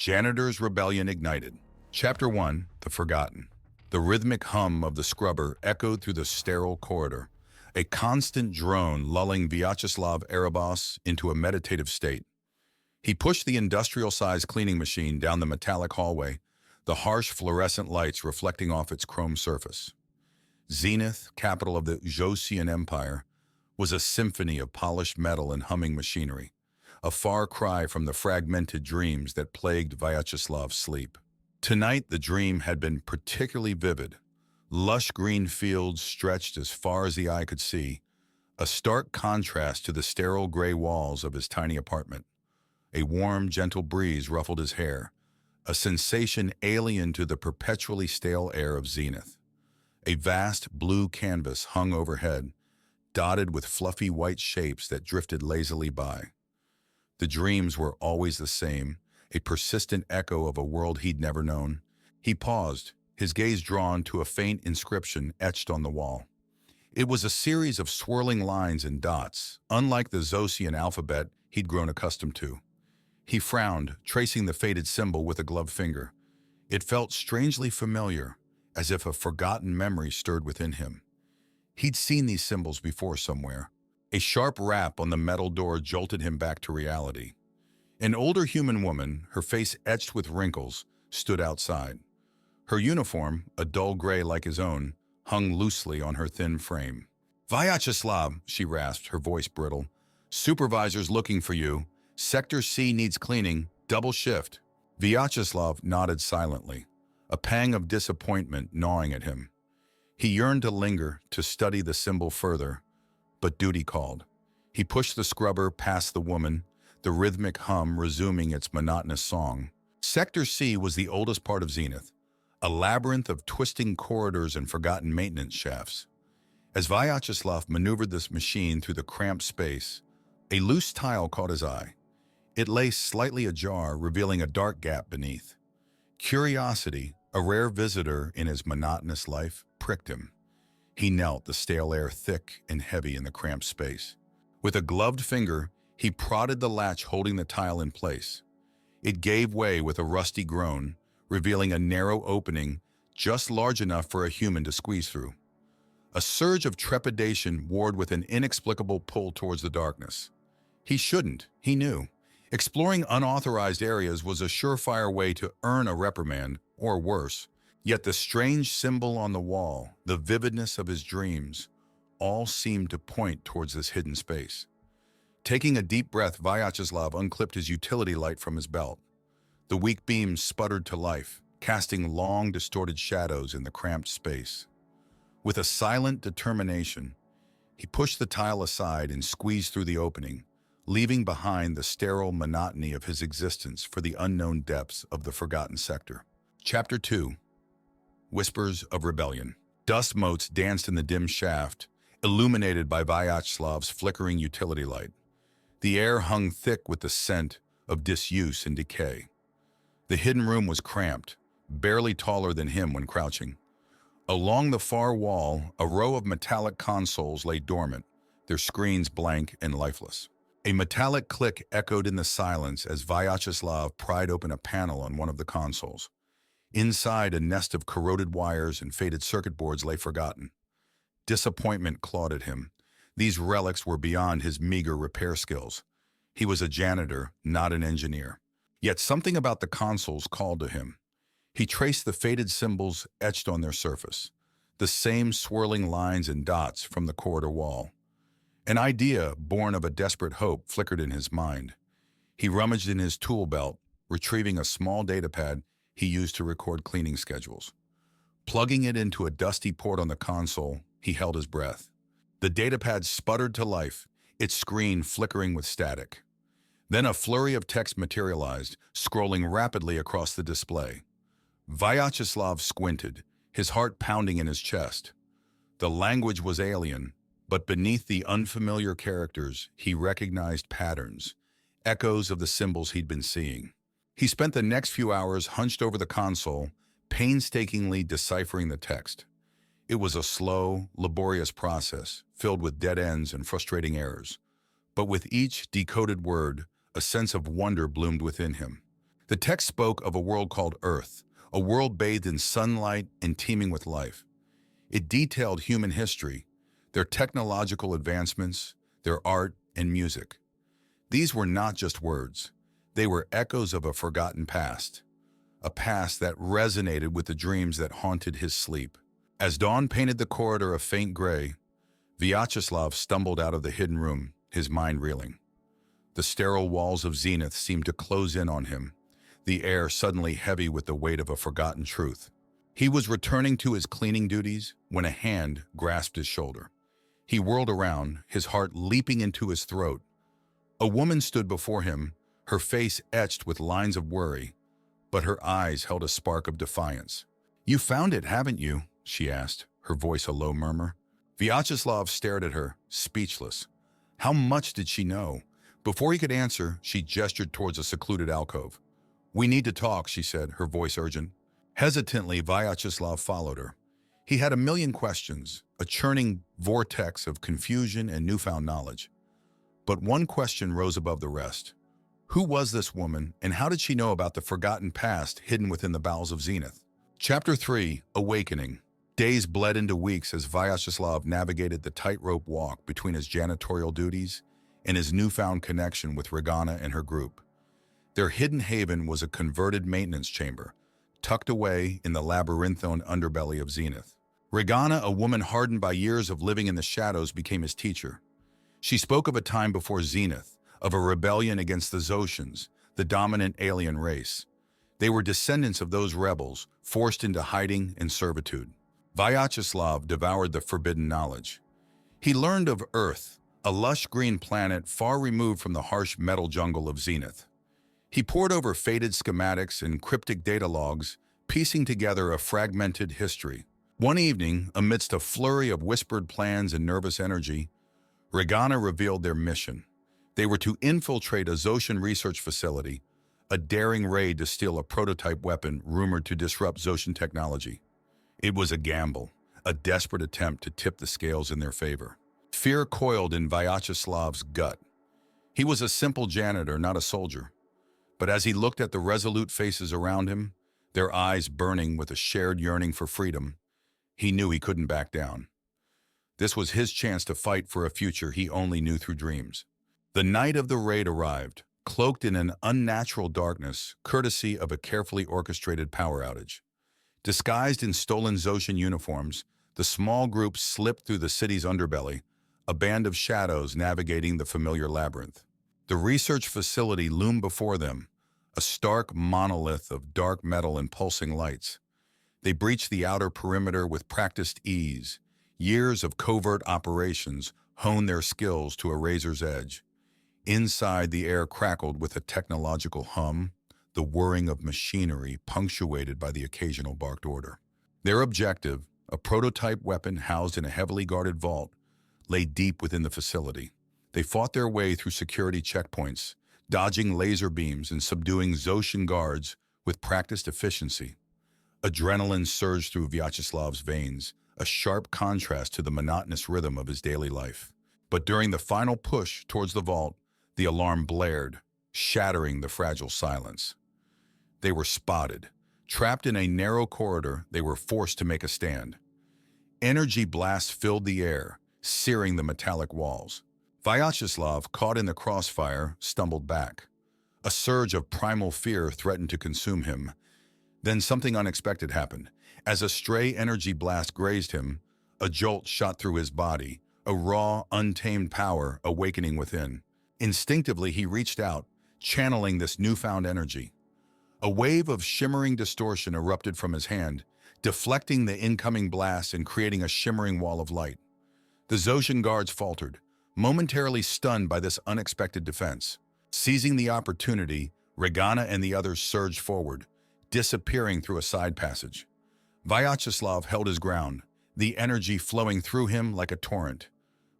Janitor's Rebellion Ignited. Chapter 1, The Forgotten. The rhythmic hum of the scrubber echoed through the sterile corridor, a constant drone lulling Vyacheslav Erebos into a meditative state. He pushed the industrial-sized cleaning machine down the metallic hallway, the harsh fluorescent lights reflecting off its chrome surface. Zenith, capital of the Josian Empire, was a symphony of polished metal and humming machinery, a far cry from the fragmented dreams that plagued Vyacheslav's sleep. Tonight, the dream had been particularly vivid. Lush green fields stretched as far as the eye could see, a stark contrast to the sterile gray walls of his tiny apartment. A warm, gentle breeze ruffled his hair, a sensation alien to the perpetually stale air of Zenith. A vast blue canvas hung overhead, dotted with fluffy white shapes that drifted lazily by. The dreams were always the same, a persistent echo of a world he'd never known. He paused, his gaze drawn to a faint inscription etched on the wall. It was a series of swirling lines and dots, unlike the Zosian alphabet he'd grown accustomed to. He frowned, tracing the faded symbol with a gloved finger. It felt strangely familiar, as if a forgotten memory stirred within him. He'd seen these symbols before somewhere. A sharp rap on the metal door jolted him back to reality. An older human woman, her face etched with wrinkles, stood outside. Her uniform, a dull gray like his own, hung loosely on her thin frame. "Vyacheslav," she rasped, her voice brittle. "Supervisor's looking for you. Sector C needs cleaning, double shift." Vyacheslav nodded silently, a pang of disappointment gnawing at him. He yearned to linger, to study the symbol further, but duty called. He pushed the scrubber past the woman, the rhythmic hum resuming its monotonous song. Sector C was the oldest part of Zenith, a labyrinth of twisting corridors and forgotten maintenance shafts. As Vyacheslav maneuvered this machine through the cramped space, a loose tile caught his eye. It lay slightly ajar, revealing a dark gap beneath. Curiosity, a rare visitor in his monotonous life, pricked him. He knelt, the stale air thick and heavy in the cramped space. With a gloved finger, he prodded the latch holding the tile in place. It gave way with a rusty groan, revealing a narrow opening just large enough for a human to squeeze through. A surge of trepidation warred with an inexplicable pull towards the darkness. He shouldn't, he knew. Exploring unauthorized areas was a surefire way to earn a reprimand, or worse. Yet the strange symbol on the wall, the vividness of his dreams, all seemed to point towards this hidden space. Taking a deep breath, Vyacheslav unclipped his utility light from his belt. The weak beams sputtered to life, casting long, distorted shadows in the cramped space. With a silent determination, he pushed the tile aside and squeezed through the opening, leaving behind the sterile monotony of his existence for the unknown depths of the forgotten sector. Chapter 2. Whispers of Rebellion. Dust motes danced in the dim shaft, illuminated by Vyacheslav's flickering utility light. The air hung thick with the scent of disuse and decay. The hidden room was cramped, barely taller than him when crouching. Along the far wall, a row of metallic consoles lay dormant, their screens blank and lifeless. A metallic click echoed in the silence as Vyacheslav pried open a panel on one of the consoles. Inside, a nest of corroded wires and faded circuit boards lay forgotten. Disappointment clawed at him. These relics were beyond his meager repair skills. He was a janitor, not an engineer. Yet something about the consoles called to him. He traced the faded symbols etched on their surface, the same swirling lines and dots from the corridor wall. An idea, born of a desperate hope, flickered in his mind. He rummaged in his tool belt, retrieving a small datapad he used to record cleaning schedules. Plugging it into a dusty port on the console, he held his breath. The datapad sputtered to life, its screen flickering with static. Then a flurry of text materialized, scrolling rapidly across the display. Vyacheslav squinted, his heart pounding in his chest. The language was alien, but beneath the unfamiliar characters, he recognized patterns, echoes of the symbols he'd been seeing. He spent the next few hours hunched over the console, painstakingly deciphering the text. It was a slow, laborious process, filled with dead ends and frustrating errors. But with each decoded word, a sense of wonder bloomed within him. The text spoke of a world called Earth, a world bathed in sunlight and teeming with life. It detailed human history, their technological advancements, their art and music. These were not just words. They were echoes of a forgotten past, a past that resonated with the dreams that haunted his sleep. As dawn painted the corridor a faint gray, Vyacheslav stumbled out of the hidden room, his mind reeling. The sterile walls of Zenith seemed to close in on him, the air suddenly heavy with the weight of a forgotten truth. He was returning to his cleaning duties when a hand grasped his shoulder. He whirled around, his heart leaping into his throat. A woman stood before him, her face etched with lines of worry, but her eyes held a spark of defiance. "You found it, haven't you?" she asked, her voice a low murmur. Vyacheslav stared at her, speechless. How much did she know? Before he could answer, she gestured towards a secluded alcove. "We need to talk," she said, her voice urgent. Hesitantly, Vyacheslav followed her. He had a million questions, a churning vortex of confusion and newfound knowledge. But one question rose above the rest. Who was this woman, and how did she know about the forgotten past hidden within the bowels of Zenith? Chapter 3, Awakening. Days bled into weeks as Vyacheslav navigated the tightrope walk between his janitorial duties and his newfound connection with Regana and her group. Their hidden haven was a converted maintenance chamber, tucked away in the labyrinthine underbelly of Zenith. Regana, a woman hardened by years of living in the shadows, became his teacher. She spoke of a time before Zenith, of a rebellion against the Zotians, the dominant alien race. They were descendants of those rebels, forced into hiding and servitude. Vyacheslav devoured the forbidden knowledge. He learned of Earth, a lush green planet far removed from the harsh metal jungle of Zenith. He pored over faded schematics and cryptic data logs, piecing together a fragmented history. One evening, amidst a flurry of whispered plans and nervous energy, Regana revealed their mission. They were to infiltrate a Zotian research facility, a daring raid to steal a prototype weapon rumored to disrupt Zotian technology. It was a gamble, a desperate attempt to tip the scales in their favor. Fear coiled in Vyacheslav's gut. He was a simple janitor, not a soldier. But as he looked at the resolute faces around him, their eyes burning with a shared yearning for freedom, he knew he couldn't back down. This was his chance to fight for a future he only knew through dreams. The night of the raid arrived, cloaked in an unnatural darkness, courtesy of a carefully orchestrated power outage. Disguised in stolen Zotian uniforms, the small group slipped through the city's underbelly, a band of shadows navigating the familiar labyrinth. The research facility loomed before them, a stark monolith of dark metal and pulsing lights. They breached the outer perimeter with practiced ease. Years of covert operations honed their skills to a razor's edge. Inside, the air crackled with a technological hum, the whirring of machinery punctuated by the occasional barked order. Their objective, a prototype weapon housed in a heavily guarded vault, lay deep within the facility. They fought their way through security checkpoints, dodging laser beams and subduing Zotian guards with practiced efficiency. Adrenaline surged through Vyacheslav's veins, a sharp contrast to the monotonous rhythm of his daily life. But during the final push towards the vault, the alarm blared, shattering the fragile silence. They were spotted. Trapped in a narrow corridor, they were forced to make a stand. Energy blasts filled the air, searing the metallic walls. Vyacheslav, caught in the crossfire, stumbled back. A surge of primal fear threatened to consume him. Then something unexpected happened. As a stray energy blast grazed him, a jolt shot through his body, a raw, untamed power awakening within. Instinctively, he reached out, channeling this newfound energy. A wave of shimmering distortion erupted from his hand, deflecting the incoming blast and creating a shimmering wall of light. The Zotian guards faltered, momentarily stunned by this unexpected defense. Seizing the opportunity, Regana and the others surged forward, disappearing through a side passage. Vyacheslav held his ground, the energy flowing through him like a torrent.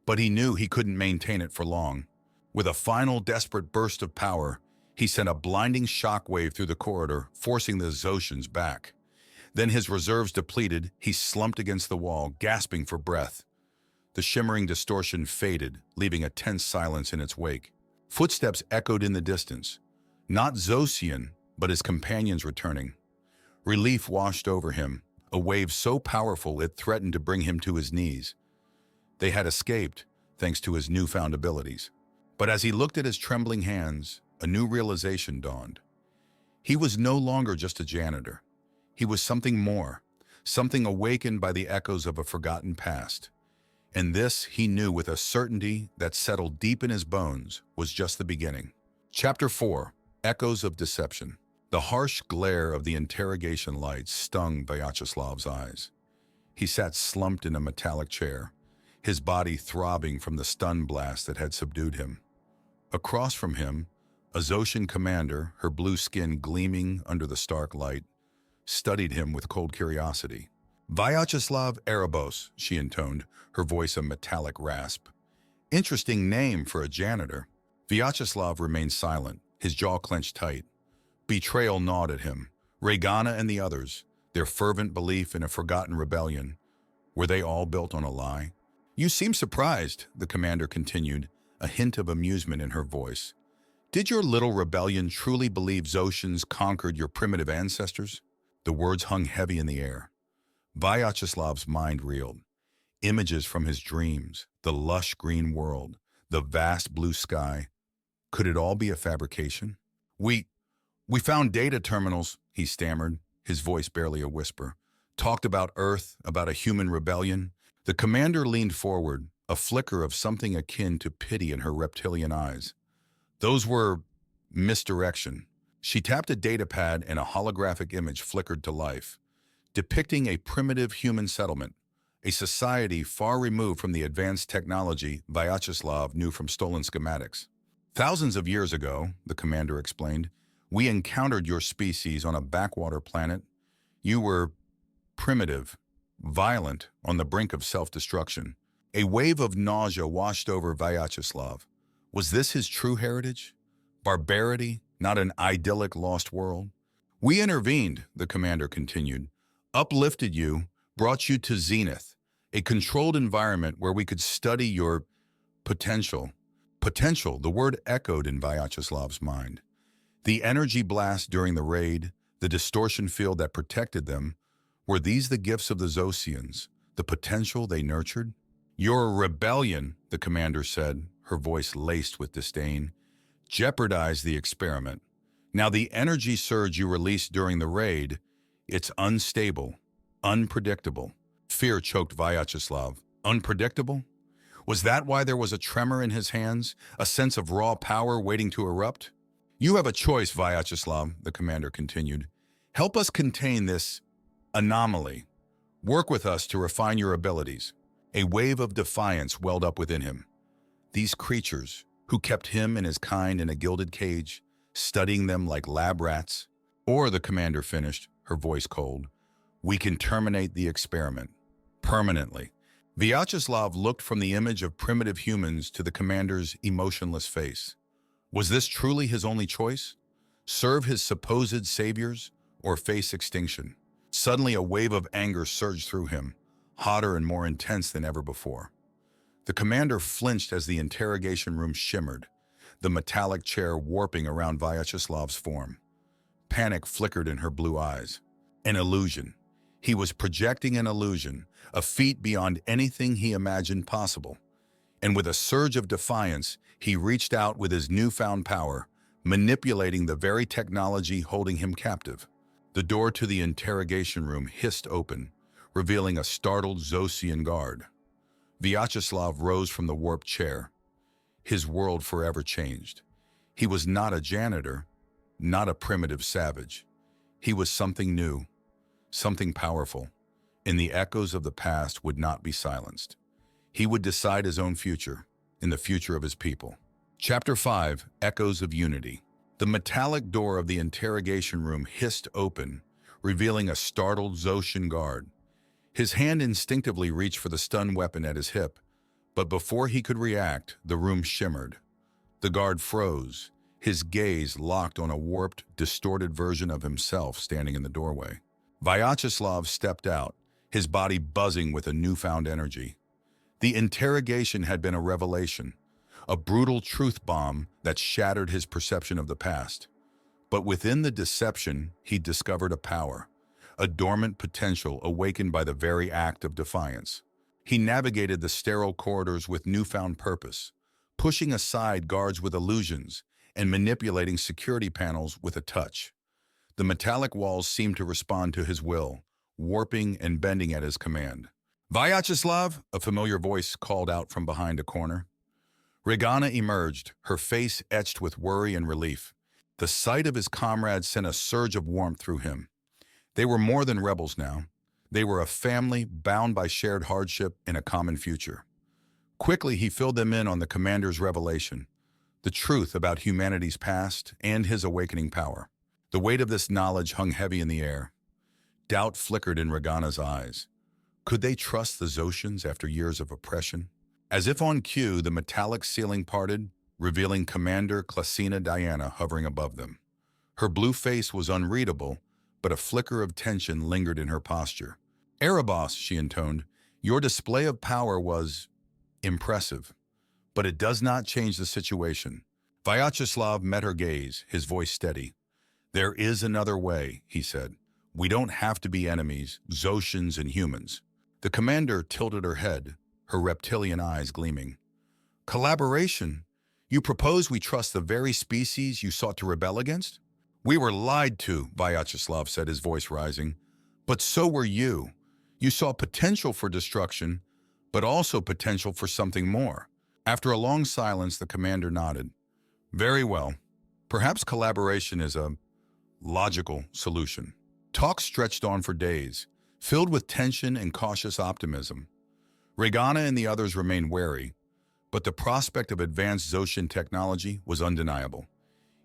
But he knew he couldn't maintain it for long. With a final desperate burst of power, he sent a blinding shockwave through the corridor, forcing the Zotians back. Then, his reserves depleted, he slumped against the wall, gasping for breath. The shimmering distortion faded, leaving a tense silence in its wake. Footsteps echoed in the distance. Not Zotian, but his companions returning. Relief washed over him, a wave so powerful it threatened to bring him to his knees. They had escaped, thanks to his newfound abilities. But as he looked at his trembling hands, a new realization dawned. He was no longer just a janitor. He was something more, something awakened by the echoes of a forgotten past. And this, he knew with a certainty that settled deep in his bones, was just the beginning. Chapter 4. Echoes of Deception. The harsh glare of the interrogation lights stung Vyacheslav's eyes. He sat slumped in a metallic chair, his body throbbing from the stun blast that had subdued him. Across from him, a Zoshan commander, her blue skin gleaming under the stark light, studied him with cold curiosity. "Vyacheslav Erebos," she intoned, her voice a metallic rasp. "Interesting name for a janitor." Vyacheslav remained silent, his jaw clenched tight. Betrayal gnawed at him. Regana and the others, their fervent belief in a forgotten rebellion, were they all built on a lie? "You seem surprised," the commander continued, a hint of amusement in her voice. "Did your little rebellion truly believe Zoshans conquered your primitive ancestors?" The words hung heavy in the air. Vyacheslav's mind reeled. Images from his dreams, the lush green world, the vast blue sky. Could it all be a fabrication? We found data terminals," he stammered, his voice barely a whisper. "Talked about Earth, about a human rebellion." The commander leaned forward, a flicker of something akin to pity in her reptilian eyes. "Those were misdirection." She tapped a data pad and a holographic image flickered to life, depicting a primitive human settlement, a society far removed from the advanced technology Vyacheslav knew from stolen schematics. "Thousands of years ago," the commander explained, "we encountered your species on a backwater planet. You were primitive, violent, on the brink of self-destruction." A wave of nausea washed over Vyacheslav. Was this his true heritage? Barbarity, not an idyllic lost world? "We intervened," the commander continued, "uplifted you, brought you to Zenith, a controlled environment where we could study your potential." Potential, the word echoed in Vyacheslav's mind. The energy blast during the raid, the distortion field that protected them, were these the gifts of the Zosians, the potential they nurtured? "Your rebellion," the commander said, her voice laced with disdain, "jeopardized the experiment. Now the energy surge you released during the raid, it's unstable, unpredictable." Fear choked Vyacheslav. Unpredictable? Was that why there was a tremor in his hands, a sense of raw power waiting to erupt? "You have a choice, Vyacheslav," the commander continued. "Help us contain this anomaly. Work with us to refine your abilities." A wave of defiance welled up within him. These creatures, who kept him and his kind in a gilded cage, studying them like lab rats. "Or," the commander finished, her voice cold, "we can terminate the experiment. Permanently." Vyacheslav looked from the image of primitive humans to the commander's emotionless face. Was this truly his only choice? Serve his supposed saviors or face extinction? Suddenly a wave of anger surged through him, hotter and more intense than ever before. The commander flinched as the interrogation room shimmered, the metallic chair warping around Vyacheslav's form. Panic flickered in her blue eyes. An illusion. He was projecting an illusion, a feat beyond anything he imagined possible. And with a surge of defiance, he reached out with his newfound power, manipulating the very technology holding him captive. The door to the interrogation room hissed open, revealing a startled Zosian guard. Vyacheslav rose from the warped chair. His world forever changed. He was not a janitor, not a primitive savage. He was something new, something powerful, and the echoes of the past would not be silenced. He would decide his own future, and the future of his people. Chapter 5. Echoes of Unity. The metallic door of the interrogation room hissed open, revealing a startled Zoshan guard. His hand instinctively reached for the stun weapon at his hip, but before he could react, the room shimmered. The guard froze, his gaze locked on a warped, distorted version of himself standing in the doorway. Vyacheslav stepped out, his body buzzing with a newfound energy. The interrogation had been a revelation, a brutal truth bomb that shattered his perception of the past. But within the deception, he discovered a power, a dormant potential awakened by the very act of defiance. He navigated the sterile corridors with newfound purpose, pushing aside guards with illusions and manipulating security panels with a touch. The metallic walls seemed to respond to his will, warping and bending at his command. "Vyacheslav," a familiar voice called out from behind a corner. Regana emerged, her face etched with worry and relief. The sight of his comrades sent a surge of warmth through him. They were more than rebels now. They were a family bound by shared hardship in a common future. Quickly, he filled them in on the commander's revelation, the truth about humanity's past and his awakening power. The weight of this knowledge hung heavy in the air. Doubt flickered in Regana's eyes. Could they trust the Zotians after years of oppression? As if on cue, the metallic ceiling parted, revealing Commander Klasina Diana hovering above them. Her blue face was unreadable, but a flicker of tension lingered in her posture. "Erebos," she intoned, "your display of power was impressive, but it does not change the situation." Vyacheslav met her gaze, his voice steady. "There is another way," he said. "We don't have to be enemies, Zotians and humans." The commander tilted her head, her reptilian eyes gleaming. "Collaboration? You propose we trust the very species you sought to rebel against?" "We were lied to," Vyacheslav said, his voice rising. "But so were you. You saw potential for destruction, but also potential for something more." After a long silence, the commander nodded. "Very well. Perhaps collaboration is a logical solution." Talk stretched on for days, filled with tension and cautious optimism. Regana and the others remained wary, but the prospect of advanced Zotian technology was undeniable.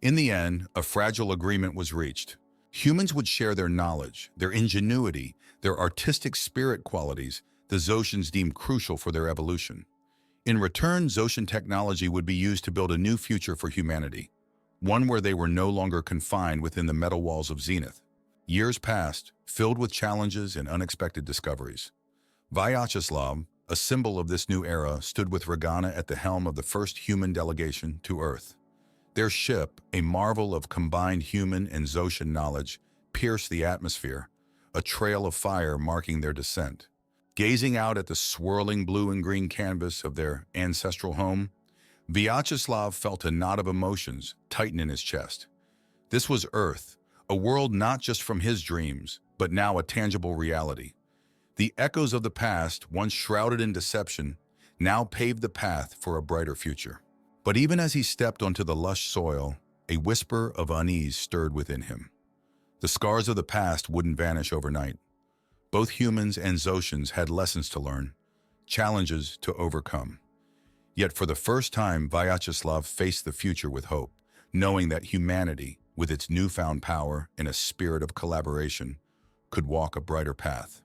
In the end, a fragile agreement was reached. Humans would share their knowledge, their ingenuity, their artistic spirit qualities the Zotians deemed crucial for their evolution. In return, Zotian technology would be used to build a new future for humanity, one where they were no longer confined within the metal walls of Zenith. Years passed, filled with challenges and unexpected discoveries. Vyacheslav, a symbol of this new era, stood with Regana at the helm of the first human delegation to Earth. Their ship, a marvel of combined human and Zotian knowledge, pierced the atmosphere, a trail of fire marking their descent. Gazing out at the swirling blue and green canvas of their ancestral home, Vyacheslav felt a knot of emotions tighten in his chest. This was Earth, a world not just from his dreams, but now a tangible reality. The echoes of the past, once shrouded in deception, now paved the path for a brighter future. But even as he stepped onto the lush soil, a whisper of unease stirred within him. The scars of the past wouldn't vanish overnight. Both humans and Zotians had lessons to learn, challenges to overcome. Yet for the first time, Vyacheslav faced the future with hope, knowing that humanity, with its newfound power and a spirit of collaboration, could walk a brighter path.